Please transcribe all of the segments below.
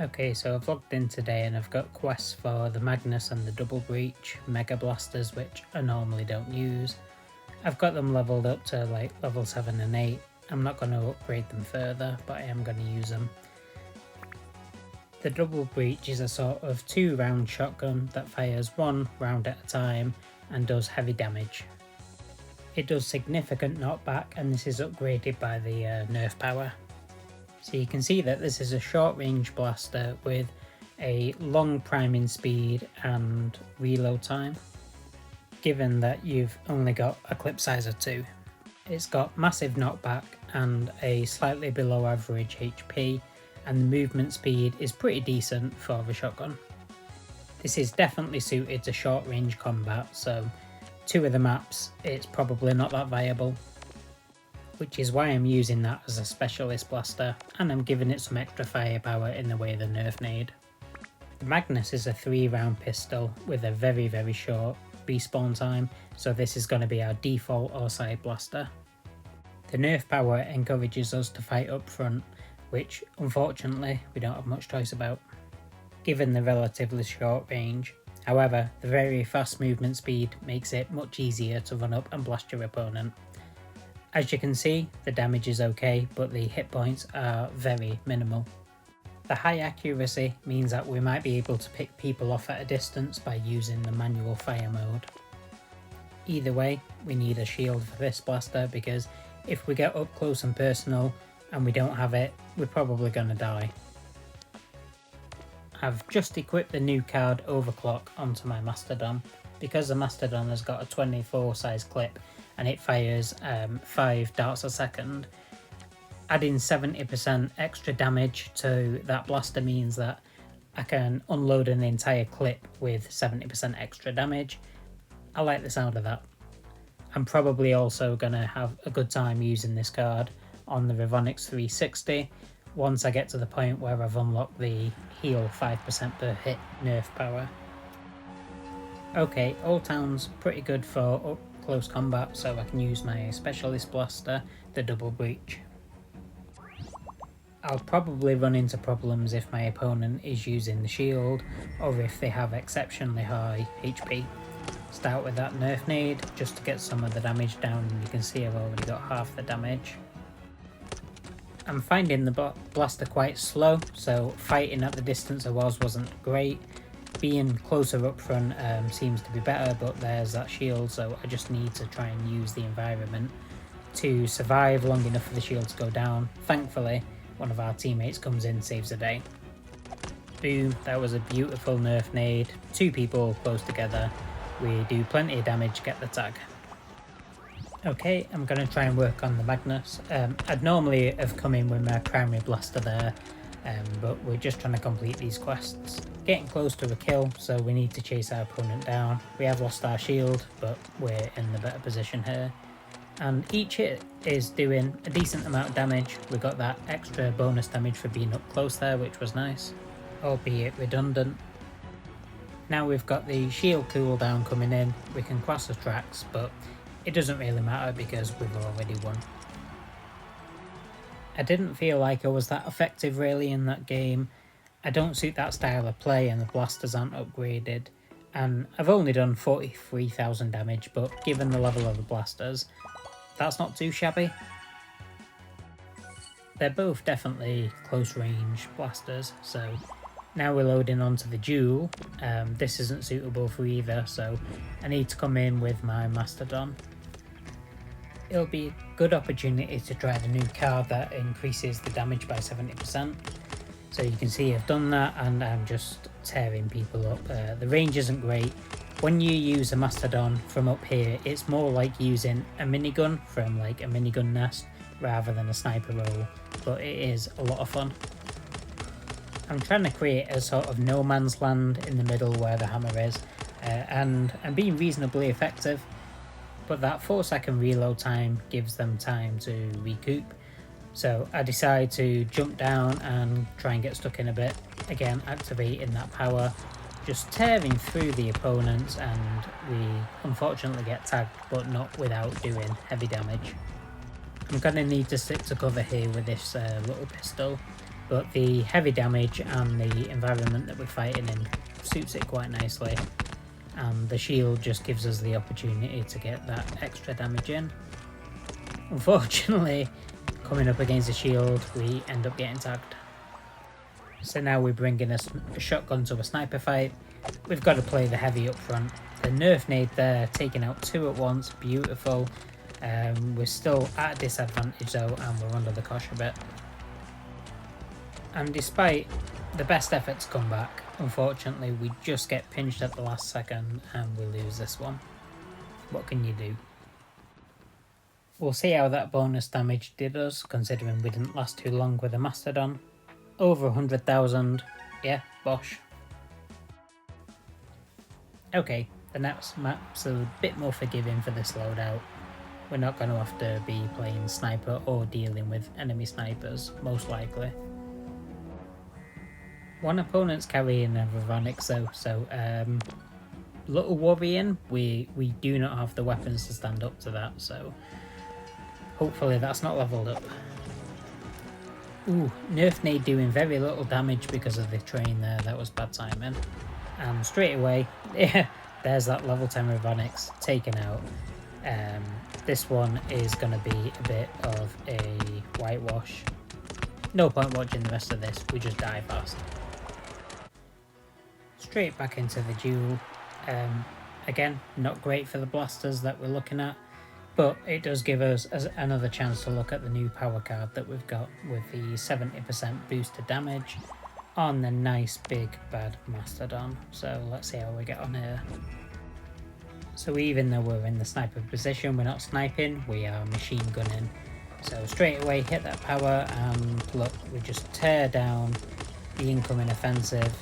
Okay, so I've logged in today and I've got quests for the Magnus and the Double Breach Mega Blasters, which I normally don't use. I've got them leveled up to like level 7 and 8. I'm not going to upgrade them further, but I am going to use them. The Double Breach is a sort of 2-round shotgun that fires 1 round at a time and does heavy damage. It does significant knockback, and this is upgraded by the nerf power. So you can see that this is a short range blaster with a long priming speed and reload time, given that you've only got a clip size of 2. It's got massive knockback and a slightly below average HP, and the movement speed is pretty decent for a shotgun. This is definitely suited to short range combat, so 2 of the maps it's probably not that viable, which is why I'm using that as a specialist blaster, and I'm giving it some extra firepower in the way of the nerf nade. The Magnus is a 3-round pistol with a very short respawn time, so this is going to be our default or side blaster. The nerf power encourages us to fight up front, which unfortunately we don't have much choice about, given the relatively short range. However, the very fast movement speed makes it much easier to run up and blast your opponent. As you can see, the damage is okay, but the hit points are very minimal. The high accuracy means that we might be able to pick people off at a distance by using the manual fire mode. Either way, we need a shield for this blaster, because if we get up close and personal and we don't have it, we're probably going to die. I've just equipped the new card Overclock onto my Mastodon. Because the Mastodon has got a 24 size clip and it fires 5 darts a second, adding 70% extra damage to that blaster means that I can unload an entire clip with 70% extra damage. I like the sound of that. I'm probably also going to have a good time using this card on the Revonix 360 once I get to the point where I've unlocked the heal 5% per hit nerf power. Okay, Old Town's pretty good for up close combat, so I can use my specialist blaster, the Double Breach. I'll probably run into problems if my opponent is using the shield or if they have exceptionally high HP. Start with that nerf nade just to get some of the damage down, and you can see I've already got half the damage. I'm finding the blaster quite slow, so fighting at the distance I wasn't great. Being closer up front seems to be better, but there's that shield, so I just need to try and use the environment to survive long enough for the shield to go down. Thankfully, one of our teammates comes in, saves the day. Boom, that was a beautiful nerf nade. 2 people close together. We do plenty of damage, get the tag. Okay, I'm going to try and work on the Magnus. I'd normally have come in with my primary blaster there, but we're just trying to complete these quests. Getting close to a kill, so we need to chase our opponent down. We have lost our shield, but we're in the better position here. And each hit is doing a decent amount of damage. We got that extra bonus damage for being up close there, which was nice, albeit redundant. Now we've got the shield cooldown coming in, we can cross the tracks, but it doesn't really matter because we've already won. I didn't feel like I was that effective really in that game. I don't suit that style of play and the blasters aren't upgraded, and I've only done 43,000 damage, but given the level of the blasters, that's not too shabby. They're both definitely close range blasters, so now we're loading onto the duel. This isn't suitable for either, so I need to come in with my Mastodon. It'll be a good opportunity to try the new card that increases the damage by 70%. So you can see I've done that and I'm just tearing people up. The range isn't great. When you use a Mastodon from up here, it's more like using a minigun from like a minigun nest rather than a sniper role, but it is a lot of fun. I'm trying to create a sort of no man's land in the middle where the hammer is, and I'm being reasonably effective, but that 4-second reload time gives them time to recoup. So I decide to jump down and try and get stuck in a bit, again activating that power, just tearing through the opponents, and we unfortunately get tagged, but not without doing heavy damage. I'm going to need to stick to cover here with this little pistol. but the heavy damage and the environment that we're fighting in suits it quite nicely, and the shield just gives us the opportunity to get that extra damage in. Unfortunately, coming up against the shield, we end up getting tagged. So now we're bringing a shotgun to a sniper fight. We've got to play the heavy up front. The nerf nade there, taking out 2 at once, beautiful. We're still at a disadvantage though, and we're under the cosh a bit. And despite the best efforts come back, unfortunately we just get pinched at the last second and we lose this one. What can you do? We'll see how that bonus damage did us, considering we didn't last too long with the Mastodon. Over 100,000, yeah, bosh. Okay, the next map's a bit more forgiving for this loadout. We're not going to have to be playing sniper or dealing with enemy snipers, most likely. One opponent's carrying a Ravonics though, so little worrying. We do not have the weapons to stand up to that, so hopefully that's not leveled up. Ooh, nerf nade doing very little damage because of the train there. That was bad timing. And straight away, yeah, there's that level 10 Ravonics taken out. This one is going to be a bit of a whitewash. No point watching the rest of this, we just die fast. Straight back into the duel. Again, not great for the blasters that we're looking at, but it does give us another chance to look at the new power card that we've got with the 70% boost to damage on the nice big bad Mastodon. So let's see how we get on here. So even though we're in the sniper position, we're not sniping, we are machine gunning. So straight away hit that power and look, we just tear down the incoming offensive.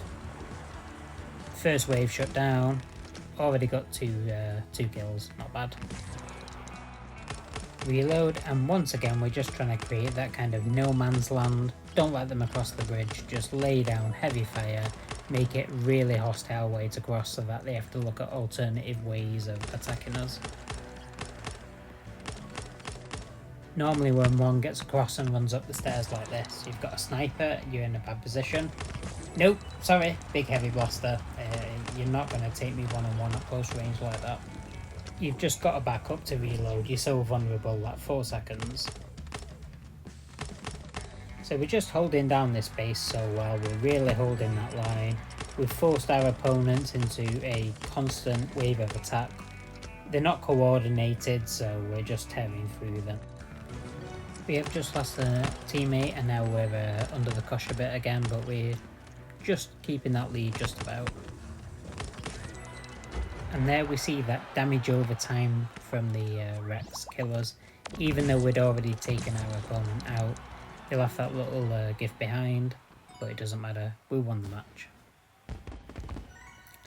First wave shut down, already got two kills, not bad. Reload, and once again we're just trying to create that kind of no man's land. Don't let them across the bridge, just lay down heavy fire, make it really hostile way to cross so that they have to look at alternative ways of attacking us. Normally when one gets across and runs up the stairs like this, you've got a sniper, you're in a bad position. Nope, sorry, big heavy blaster. You're not going to take me one-on-one at close range like that. You've just got to back up to reload, you're so vulnerable, like 4 seconds. So we're just holding down this base so well, we're really holding that line. We've forced our opponents into a constant wave of attack. They're not coordinated, so we're just tearing through them. We have just lost a teammate and now we're under the cosh a bit again, but we're just keeping that lead just about. And there we see that damage over time from the Rex killers. Even though we'd already taken our opponent out, they left that little gift behind, but it doesn't matter, we won the match.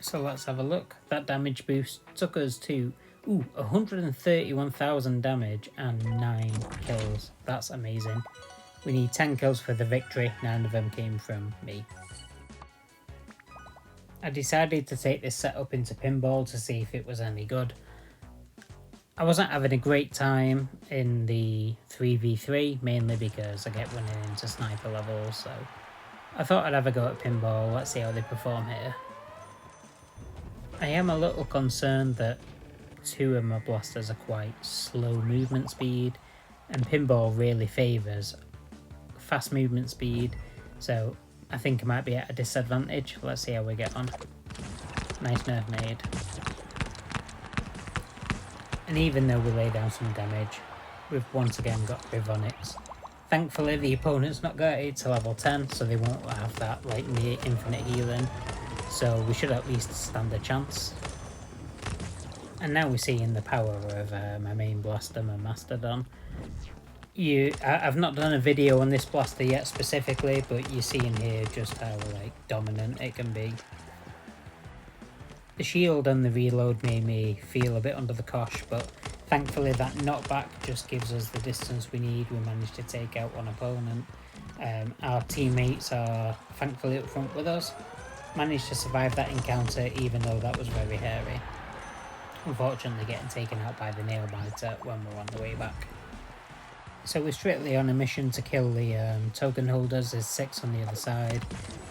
So let's have a look. That damage boost took us to 131,000 damage and 9 kills. That's amazing. We need 10 kills for the victory, 9 of them came from me. I decided to take this setup into pinball to see if it was any good. I wasn't having a great time in the 3v3, mainly because I get running into sniper levels, so I thought I'd have a go at pinball, let's see how they perform here. I am a little concerned that 2 of my blasters are quite slow movement speed, and pinball really favours fast movement speed, so I think I might be at a disadvantage. Let's see how we get on. Nice nerf nade. And even though we lay down some damage, we've once again got Ravonics. Thankfully the opponent's not got it to level 10, so they won't have that like near infinite healing. So we should at least stand a chance. And now we're seeing the power of my main blaster, my Mastodon. I've not done a video on this blaster yet specifically, but you're seeing here just how like dominant it can be. The shield and the reload made me feel a bit under the cosh, but thankfully that knockback just gives us the distance we need. We managed to take out one opponent. Our teammates are thankfully up front with us. Managed to survive that encounter even though that was very hairy. Unfortunately getting taken out by the nail biter when we're on the way back. So we're strictly on a mission to kill the token holders. There's 6 on the other side.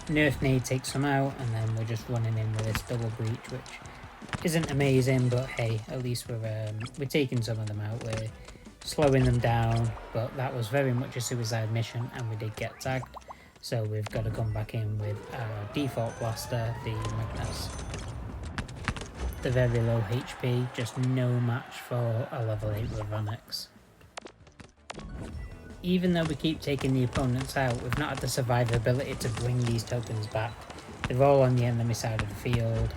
Nerf Nade takes them out, and then we're just running in with this double breach, which isn't amazing, but hey, at least we're taking some of them out. We're slowing them down, but that was very much a suicide mission, and we did get tagged. So we've got to come back in with our default blaster, the Magnus. The very low HP, just no match for a level 8 Ravonix. Even though we keep taking the opponents out, we've not had the survivability to bring these tokens back. They're all on the enemy side of the field,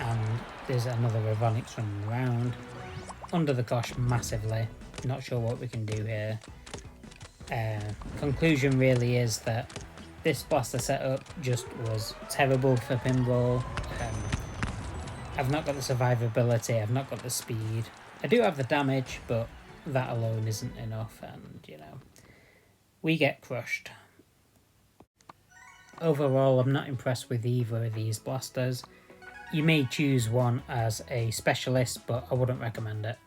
and there's another Ravonix running around. Under the cosh massively, not sure what we can do here. Conclusion really is that this blaster setup just was terrible for pinball. I've not got the survivability, I've not got the speed. I do have the damage, but that alone isn't enough, and you know, we get crushed. Overall, I'm not impressed with either of these blasters. You may choose one as a specialist, but I wouldn't recommend it.